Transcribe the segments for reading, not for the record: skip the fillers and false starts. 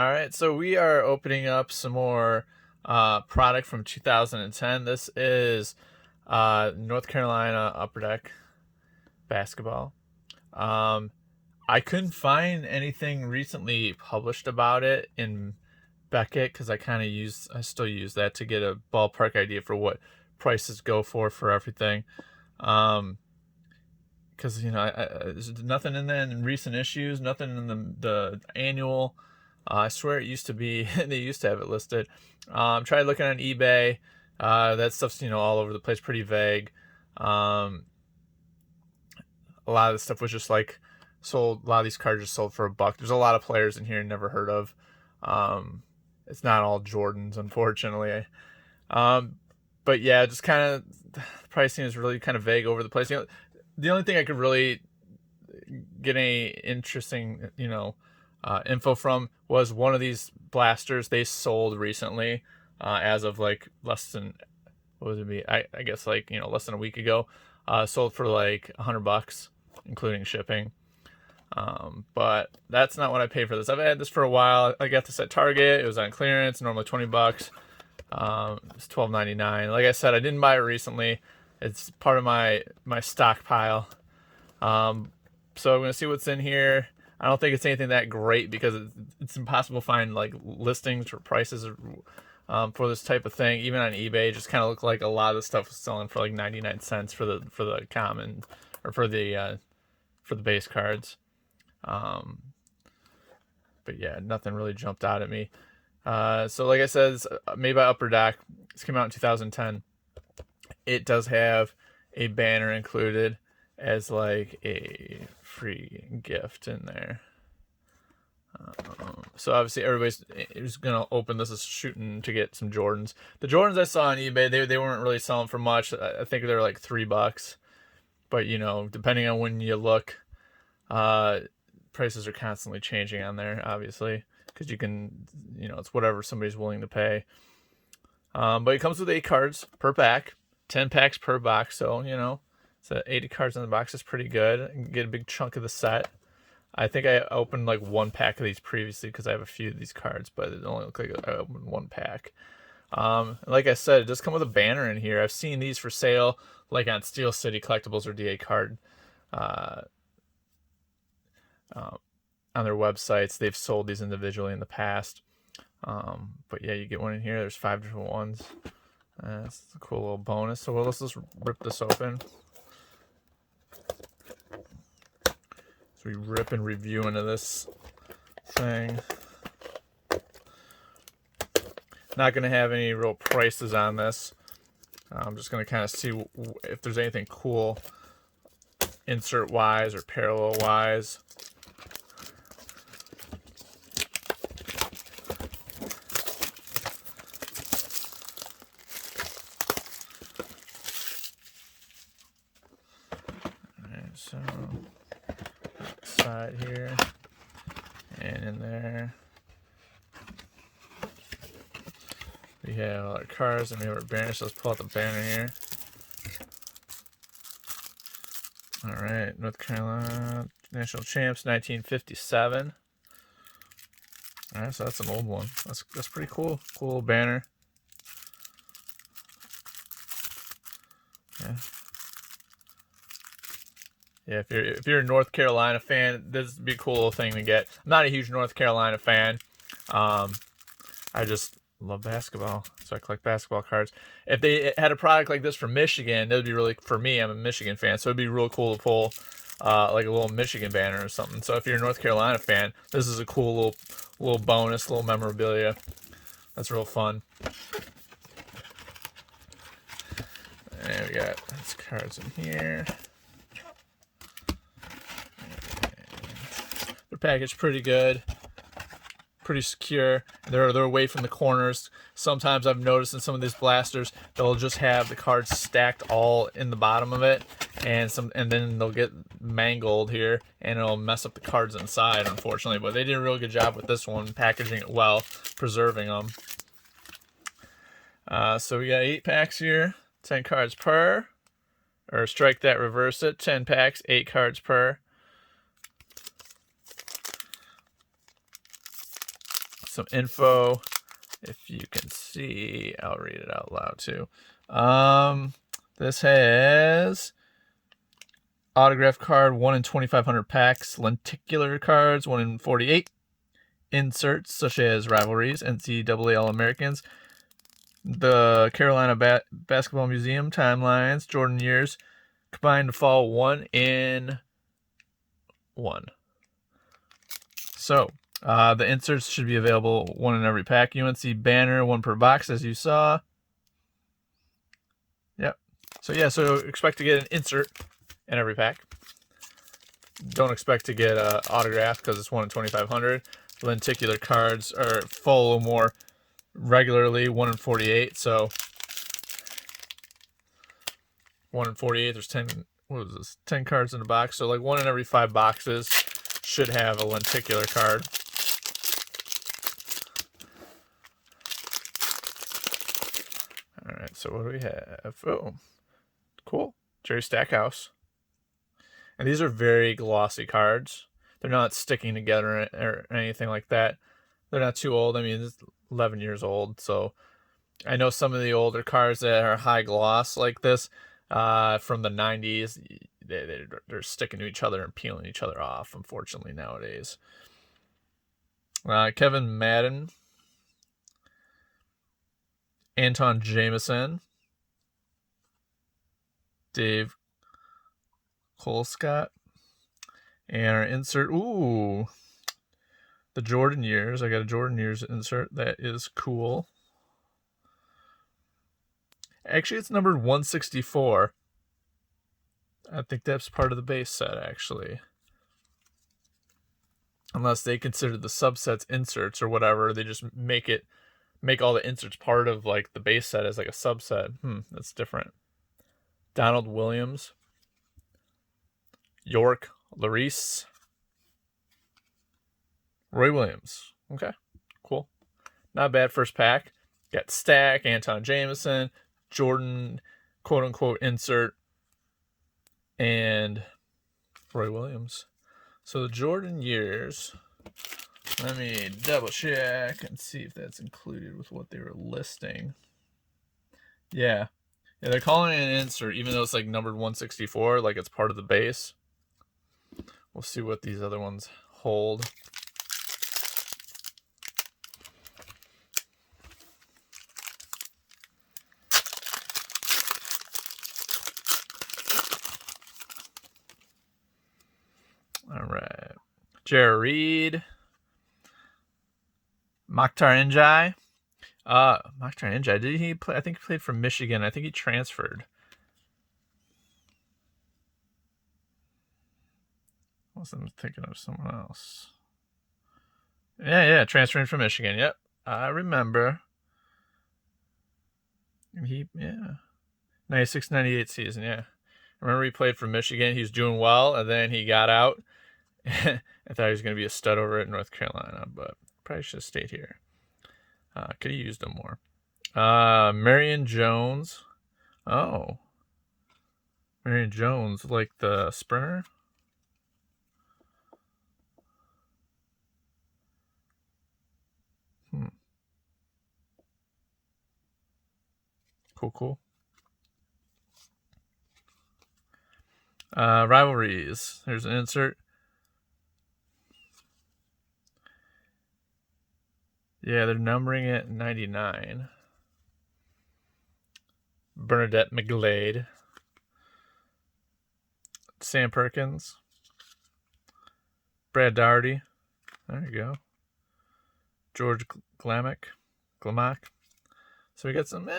All right, so we are opening up some more product from 2010. This is North Carolina Upper Deck basketball. Um, I couldn't find anything recently published about it in Beckett because I still use that to get a ballpark idea for what prices go for everything. Um, because there's nothing in there in recent issues, nothing in the annual. I swear it used to be they used to have it listed. Tried looking on eBay. That stuff's all over the place, pretty vague. Um, a lot of the stuff was just like sold. A lot of these cards just sold for $1. There's a lot of players in here never heard of. It's not all Jordans, unfortunately. Um, but yeah, just kind of pricing is really kind of vague over the place. The only thing I could really get any interesting, info from was one of these blasters they sold recently, as of like less than what would it be? I guess like less than a week ago. Sold for like $100, including shipping. But that's not what I paid for this. I've had this for a while. I got this at Target. It was on clearance, normally $20. It's $12.99. Like I said, I didn't buy it recently. It's part of my stockpile. So I'm gonna see what's in here. I don't think it's anything that great because it's impossible to find like listings or prices for this type of thing. Even on eBay, it just kind of looked like a lot of the stuff was selling for like 99 cents for the common or for the base cards. But yeah, nothing really jumped out at me. So like I said, it's made by Upper Deck. This came out in 2010. It does have a banner included as like a free gift in there. So obviously everybody's gonna open this as shooting to get some Jordans. The Jordans I saw on eBay, they weren't really selling for much. I think they were like $3. But depending on when you look, prices are constantly changing on there, obviously, because you can, it's whatever somebody's willing to pay. But it comes with 8 cards per pack, 10 packs per box. So so 80 cards in the box is pretty good. You can get a big chunk of the set. I think I opened like 1 pack of these previously because I have a few of these cards, but it only looked like I opened 1 pack. Like I said, it does come with a banner in here. I've seen these for sale, like on Steel City Collectibles or DA Card, on their websites. They've sold these individually in the past. But yeah, you get one in here. There's 5 different ones. That's a cool little bonus. So let's just rip this open. So we rip and review into this thing. Not going to have any real prices on this. I'm just going to kind of see if there's anything cool insert wise or parallel wise. Alright, so side here and in there. We have all our cards and we have our banners. So let's pull out the banner here. All right, North Carolina National Champs, 1957. All right, so that's an old one. That's pretty cool. Cool little banner. Yeah. Yeah, if you're a North Carolina fan, this would be a cool little thing to get. I'm not a huge North Carolina fan. I just love basketball, so I collect basketball cards. If they had a product like this from Michigan, that would be really, for me, I'm a Michigan fan, so it'd be real cool to pull like a little Michigan banner or something. So if you're a North Carolina fan, this is a cool little bonus, little memorabilia. That's real fun. And we got these cards in here. They're packaged pretty good. Pretty secure. They're away from the corners. Sometimes I've noticed in some of these blasters they'll just have the cards stacked all in the bottom of it, and then they'll get mangled here and it'll mess up the cards inside, unfortunately. But they did a real good job with this one, packaging it well, preserving them. So we got 8 packs here, 10 cards per, or strike that, reverse it. 10 packs, 8 cards per. some info. If you can see, I'll read it out loud too. This has autograph card 1 in 2,500 packs, lenticular cards 1 in 48, inserts such as rivalries, NCAA All-Americans, the Carolina Basketball Museum timelines, Jordan years, combined to fall 1 in 1. So, the inserts should be available 1 in every pack. UNC banner, 1 per box, as you saw. Yep. So expect to get an insert in every pack. Don't expect to get an autograph because it's 1 in 2,500. Lenticular cards are fall a little more regularly, 1 in 48. So 1 in 48, there's 10, what was this, 10 cards in a box. So like 1 in every 5 boxes should have a lenticular card. All right, so what do we have? Oh, cool. Jerry Stackhouse. And these are very glossy cards. They're not sticking together or anything like that. They're not too old. I mean, it's 11 years old. So I know some of the older cards that are high gloss like this from the 90s, they're sticking to each other and peeling each other off, unfortunately, nowadays. Kevin Madden. Anton Jameson. Dave Colescott. And our insert, ooh, the Jordan years. I got a Jordan years insert. That is cool. Actually, it's numbered 164. I think that's part of the base set, actually. Unless they consider the subsets inserts or whatever, they just make all the inserts part of like the base set as like a subset. That's different. Donald Williams. York Larice. Roy Williams. Okay, cool. Not bad first pack. Got Stack, Anton Jameson, Jordan, quote-unquote, insert, and Roy Williams. So the Jordan years, let me double check and see if that's included with what they were listing. Yeah, they're calling it an insert, even though it's like numbered 164, like it's part of the base. We'll see what these other ones hold. All right. Jared Reed. Mokhtar Njai. Mokhtar Njai. Did he play? I think he played for Michigan. I think he transferred. I wasn't thinking of someone else. Yeah, transferring from Michigan. Yep, I remember. And 96, 98 season, yeah. I remember he played for Michigan. He was doing well, and then he got out. I thought he was going to be a stud over at North Carolina, but probably should have stayed here. Could have used him more. Marion Jones. Oh. Marion Jones, like the sprinter? Cool. Rivalries. There's an insert. Yeah, they're numbering it 99. Bernadette McGlade. Sam Perkins. Brad Daugherty. There you go. George Glamack. So we got some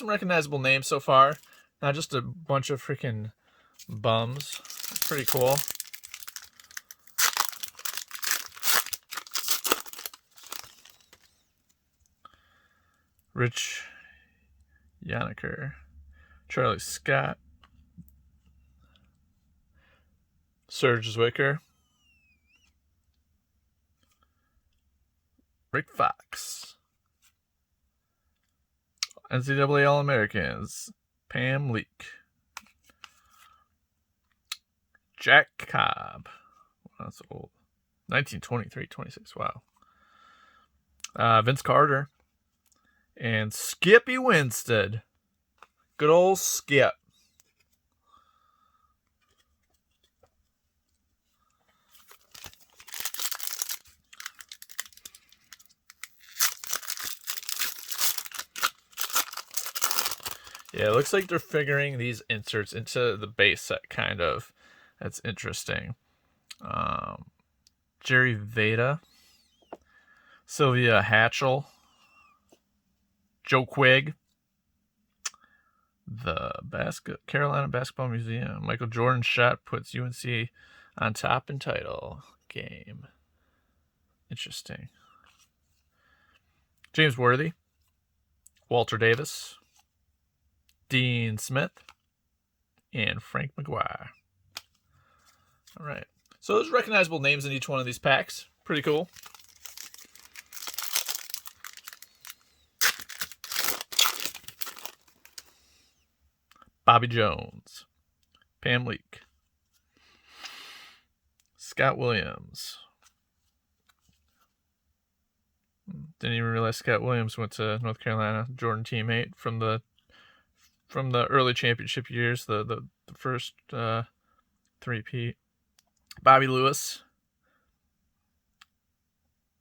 recognizable names so far. Not just a bunch of freaking bums. It's pretty cool. Rich Yanniker. Charlie Scott. Serge Zwicker. Rick Fox. NCAA All-Americans. Pam Leak. Jack Cobb. Well, that's old. 1923, 26. Wow. Vince Carter, and Skippy Winstead. Good old Skip. Yeah, it looks like they're figuring these inserts into the base set, kind of. That's interesting. Jerry Veda, Sylvia Hatchell, Joe Quigg, the Carolina Basketball Museum. Michael Jordan's shot puts UNC on top in title game. Interesting. James Worthy, Walter Davis, Dean Smith, and Frank McGuire. All right. So there's recognizable names in each one of these packs. Pretty cool. Bobby Jones, Pam Leak, Scott Williams. Didn't even realize Scott Williams went to North Carolina. Jordan teammate from the early championship years, the first three-peat. Bobby Lewis,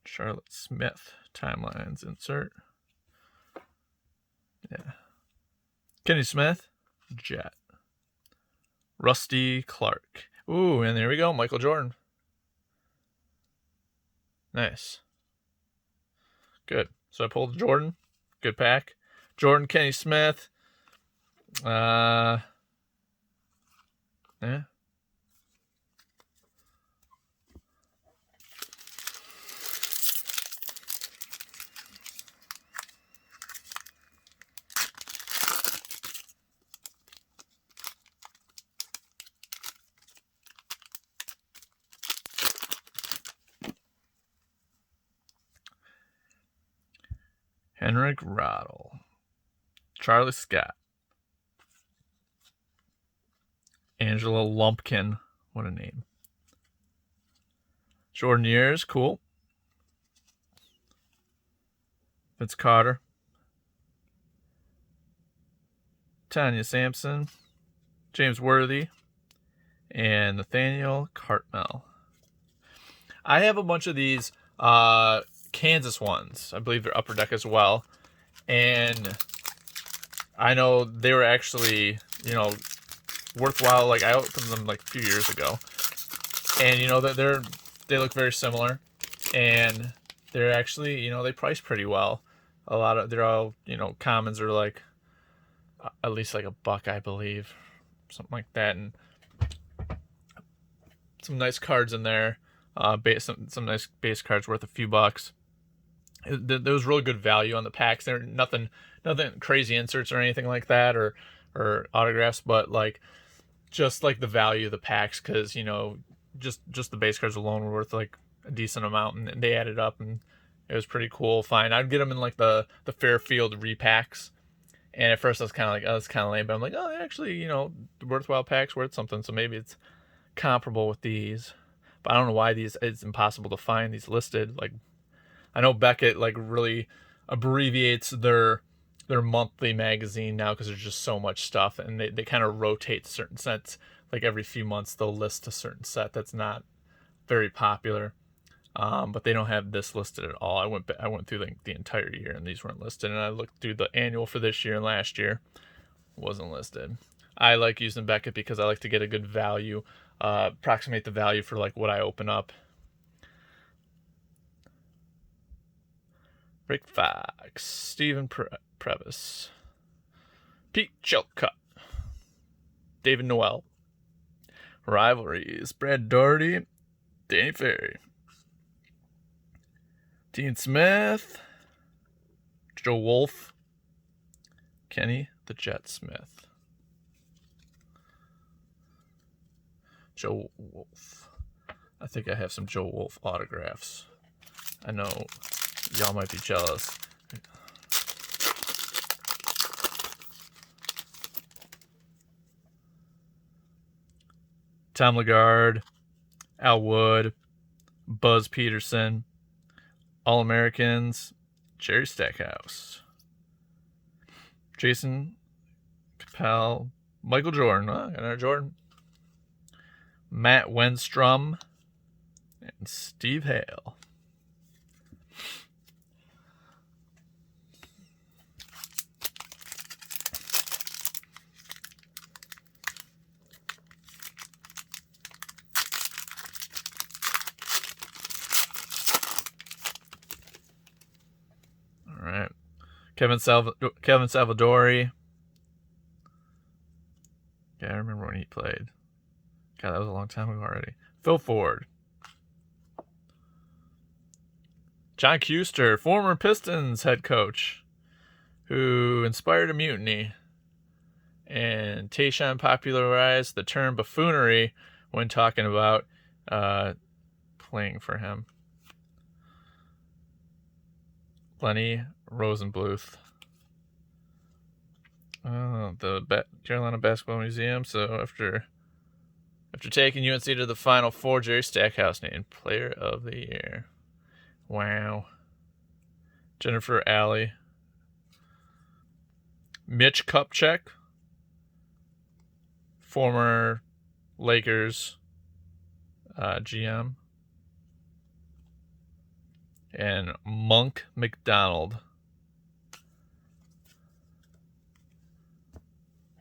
Charlotte Smith, timelines insert. Yeah. Kenny Smith, Jet. Rusty Clark. Ooh, and there we go, Michael Jordan. Nice. Good. So I pulled Jordan. Good pack. Jordan, Kenny Smith. Yeah. Henrik Rodel, Charlie Scott, Angela Lumpkin, what a name. Jordan Years, cool. Vince Carter, Tanya Sampson, James Worthy, and Nathaniel Cartmell. I have a bunch of these Kansas ones. I believe they're Upper Deck as well. And I know they were actually, worthwhile. Like, I opened them like a few years ago. And, they look very similar. And they're actually, they price pretty well. They're all, commons are like, at least like $1, I believe. Something like that. And some nice cards in there. Some nice base cards worth a few bucks. There was really good value on the packs. There nothing crazy inserts or anything like that, or autographs, but like just like the value of the packs, because just the base cards alone were worth like a decent amount, and they added up, and it was pretty cool. Fine, I'd get them in like the Fairfield repacks, and at first I was kind of like, oh, it's kind of lame, but I'm like, oh, actually, worthwhile packs, worth something, so maybe it's comparable with these. But I don't know why it's impossible to find these listed. Like, I know Beckett like really abbreviates their monthly magazine now because there's just so much stuff, and they kind of rotate certain sets. Like every few months they'll list a certain set that's not very popular, but they don't have this listed at all. I went through the entire year and these weren't listed, and I looked through the annual for this year and last year, wasn't listed. I like using Beckett because I like to get a good value, approximate the value for like what I open up. Rick Fox, Stephen Previs, Pete Chilcutt, David Noel, Rivalries, Brad Daugherty, Danny Ferry, Dean Smith, Joe Wolf, Kenny the Jet Smith. Joe Wolf. I think I have some Joe Wolf autographs. I know y'all might be jealous. Tom Lagarde, Al Wood, Buzz Peterson, All-Americans, Jerry Stackhouse. Jason Capel. Michael Jordan. Another Jordan. Matt Wenstrom. And Steve Hale. All right. Kevin Salvadori. Yeah, I remember when he played. God, that was a long time ago already. Phil Ford. John Kuester, former Pistons head coach, who inspired a mutiny. And Tayshaun popularized the term buffoonery when talking about playing for him. Lenny Rosenbluth. The Carolina Basketball Museum. So after taking UNC to the Final Four, Jerry Stackhouse named Player of the Year. Wow. Jennifer Alley. Mitch Kupchak, former Lakers GM. And Monk McDonald.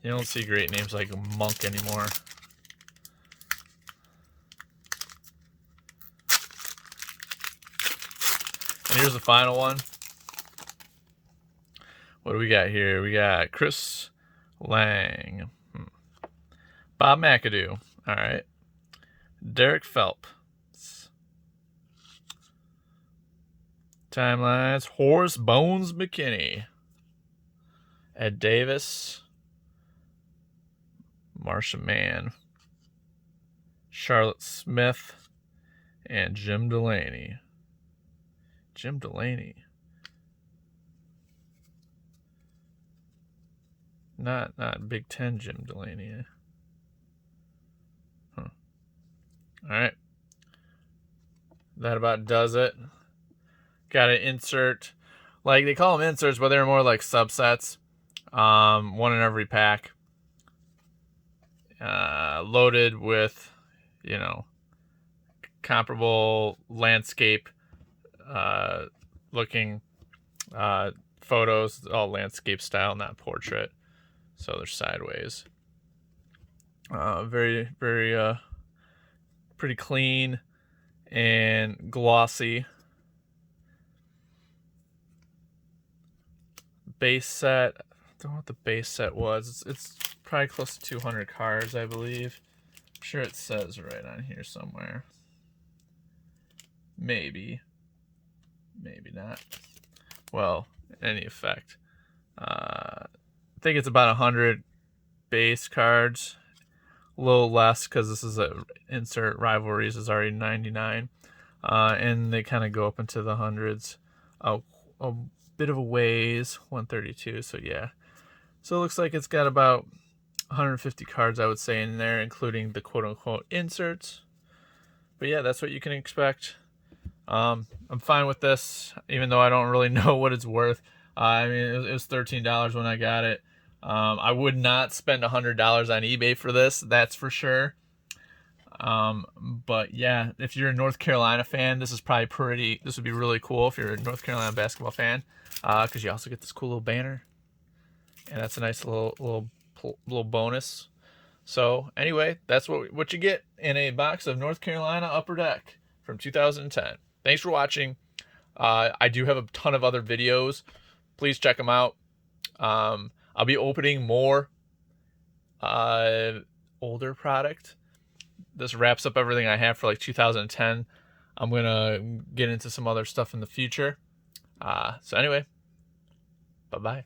You don't see great names like Monk anymore. And here's the final one. What do we got here? We got Chris Lang. Bob McAdoo. All right. Derek Phelps. Timelines. Horace Bones McKinney. Ed Davis. Marsha Mann. Charlotte Smith. And Jim Delaney. Jim Delaney. Not Big Ten Jim Delaney. Huh. All right. That about does it. Got to insert. Like, they call them inserts, but they're more like subsets. One in every pack. Loaded with, comparable landscape looking photos, all landscape style, not portrait. So they're sideways. Very, very pretty clean and glossy. Base set. I don't know what the base set was. It's probably close to 200 cards, I believe. I'm sure it says right on here somewhere. Maybe not. Well, in any effect, I think it's about 100 base cards. A little less because this is a insert. Rivalries is already 99, and they kind of go up into the hundreds. A bit of a ways, 132. So yeah, so it looks like it's got about 150 cards, I would say, in there, including the quote-unquote inserts. But yeah, that's what you can expect. I'm fine with this, even though I don't really know what it's worth. I mean, it was $13 when I got it. I would not spend $100 on eBay for this, that's for sure. But yeah, if you're a North Carolina fan, this would be really cool if you're a North Carolina basketball fan, because you also get this cool little banner, and that's a nice little bonus. So anyway, that's what you get in a box of North Carolina Upper Deck from 2010. Thanks for watching. I do have a ton of other videos. Please check them out. I'll be opening more older product. This wraps up everything I have for like 2010. I'm going to get into some other stuff in the future. So anyway, bye-bye.